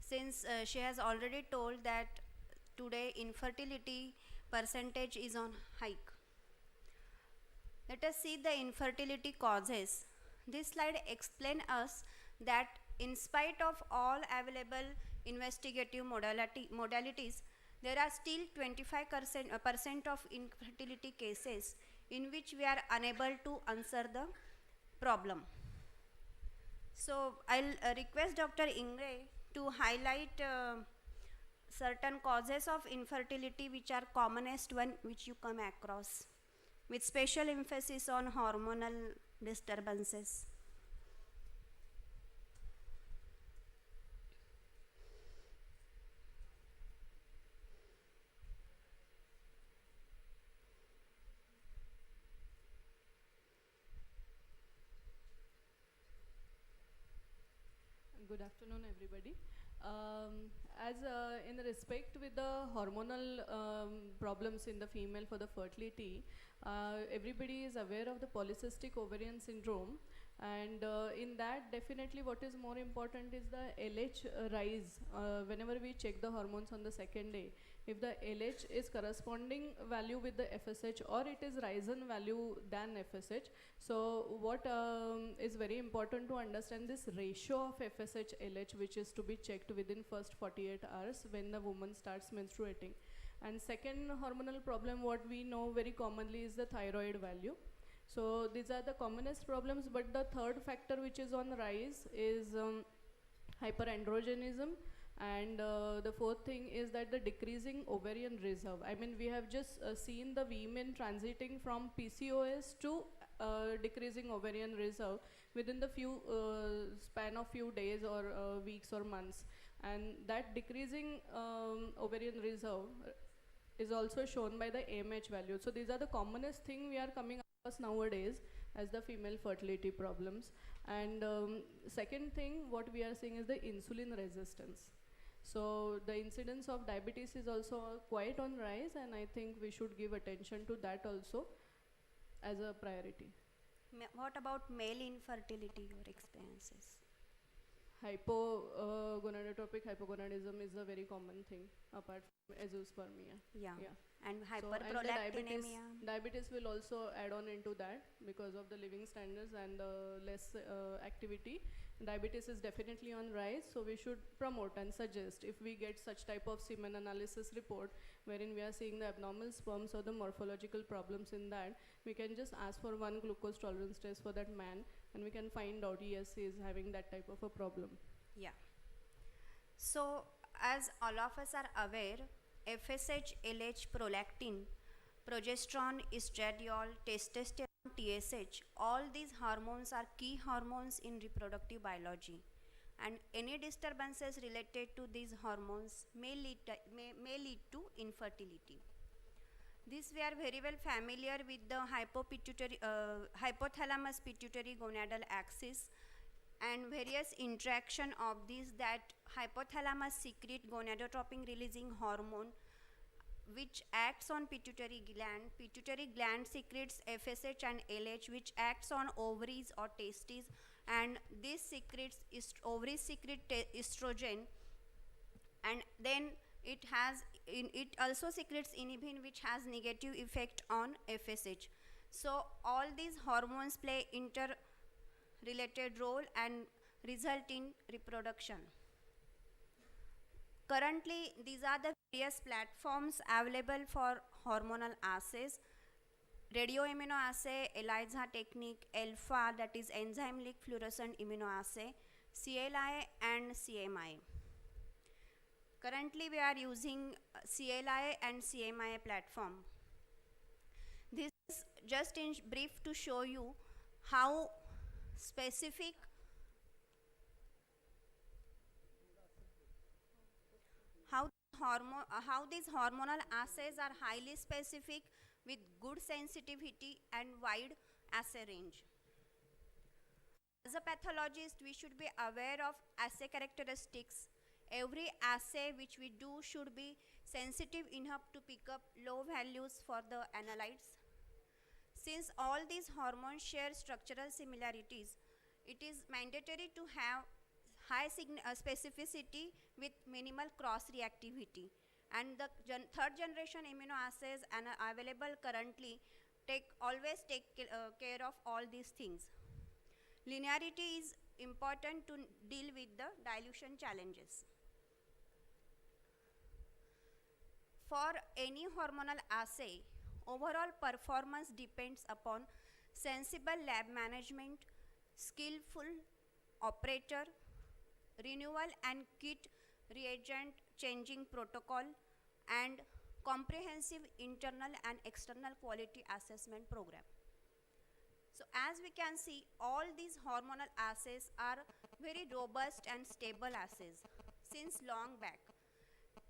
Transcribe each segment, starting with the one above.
since she has already told that today infertility percentage is on hike. Let us see the infertility causes. This slide explains us that in spite of all available investigative modalities, there are still 25% of infertility cases in which we are unable to answer the problem. So I'll request Dr. Ingre to highlight certain causes of infertility which are commonest one which you come across, with special emphasis on hormonal disturbances. Good afternoon, everybody. As in respect with the hormonal problems in the female for the fertility, everybody is aware of the polycystic ovarian syndrome, and in that definitely what is more important is the LH rise. Whenever we check the hormones on the second day, if the LH is corresponding value with the FSH or it is risen value than FSH, so what is very important to understand this ratio of FSH LH, which is to be checked within first 48 hours when the woman starts menstruating. And second hormonal problem what we know very commonly is the thyroid value. So these are the commonest problems, but the third factor which is on rise is hyperandrogenism, and the fourth thing is that the decreasing ovarian reserve. I mean, we have just seen the women transiting from PCOS to decreasing ovarian reserve within the span of few days or weeks or months, and that decreasing ovarian reserve is also shown by the AMH value. So these are the commonest thing we are coming across nowadays as the female fertility problems. And second thing what we are seeing is the insulin resistance. So the incidence of diabetes is also quite on rise, and I think we should give attention to that also as a priority. What about male infertility, your experiences? Hypogonadotropic hypogonadism is a very common thing apart from azoospermia. Yeah. And So, hyperprolactinemia. diabetes will also add on into that because of the living standards and the less activity. Diabetes is definitely on rise, so we should promote and suggest if we get such type of semen analysis report wherein we are seeing the abnormal sperms or the morphological problems in that, we can just ask for one glucose tolerance test for that man and we can find out yes, he is having that type of a problem. Yeah. So as all of us are aware, FSH, LH, prolactin, progesterone, estradiol, testosterone, TSH, all these hormones are key hormones in reproductive biology, and any disturbances related to these hormones may lead to infertility. This we are very well familiar with the hypothalamus pituitary gonadal axis and various interaction of these, that hypothalamus secrete gonadotropin releasing hormone which acts on pituitary gland secretes FSH and LH which acts on ovaries or testes, and this secretes ovaries secrete estrogen, and then it also secretes inhibin which has negative effect on FSH. So all these hormones play interrelated role and result in reproduction. Currently, these are the various platforms available for hormonal assays: radioimmunoassay, ELISA technique, ELFA, that is enzyme-linked fluorescent immunoassay, CLI and CMI. Currently, we are using CLI and CMI platform. This is just in brief to show you how specific how these hormonal assays are highly specific with good sensitivity and wide assay range. As a pathologist, we should be aware of assay characteristics. Every assay which we do should be sensitive enough to pick up low values for the analytes. Since all these hormones share structural similarities, it is mandatory to have high specificity with minimal cross reactivity. And the third generation immunoassays and are available currently always take care of all these things. Linearity is important to deal with the dilution challenges. For any hormonal assay, overall performance depends upon sensible lab management, skillful operator, renewal and kit reagent changing protocol, and comprehensive internal and external quality assessment program. So as we can see, all these hormonal assays are very robust and stable assays since long back.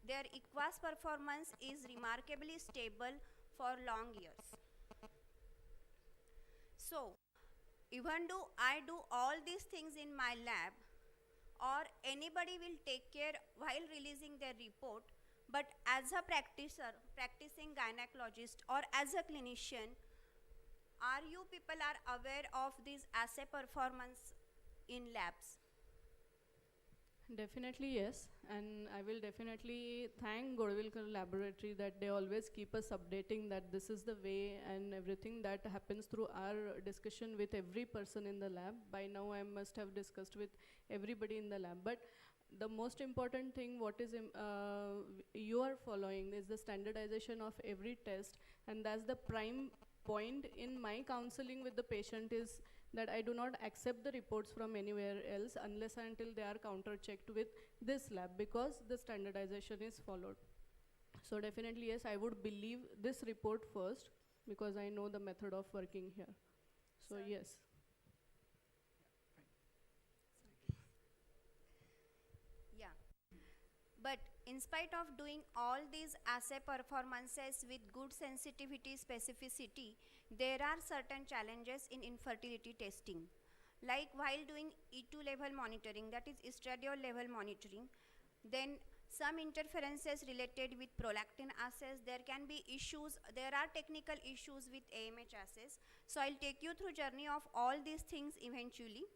Their EQUAS performance is remarkably stable for long years. So, even though I do all these things in my lab, or anybody will take care while releasing their report, but as a practicing gynecologist or as a clinician, are you people are aware of this assay performance in labs? Definitely yes, and I will definitely thank Godvilkar Laboratory that they always keep us updating that this is the way, and everything that happens through our discussion with every person in the lab. By now I must have discussed with everybody in the lab, but the most important thing what is you are following is the standardization of every test, and that's the prime point in my counseling with the patient is that I do not accept the reports from anywhere else unless and until they are counter-checked with this lab, because the standardization is followed. So definitely yes, I would believe this report first because I know the method of working here. So yes. Yeah. But in spite of doing all these assay performances with good sensitivity, specificity, there are certain challenges in infertility testing. Like while doing E2 level monitoring, that is estradiol level monitoring, then some interferences related with prolactin assays, there can be issues, there are technical issues with AMH assays. So I'll take you through journey of all these things eventually.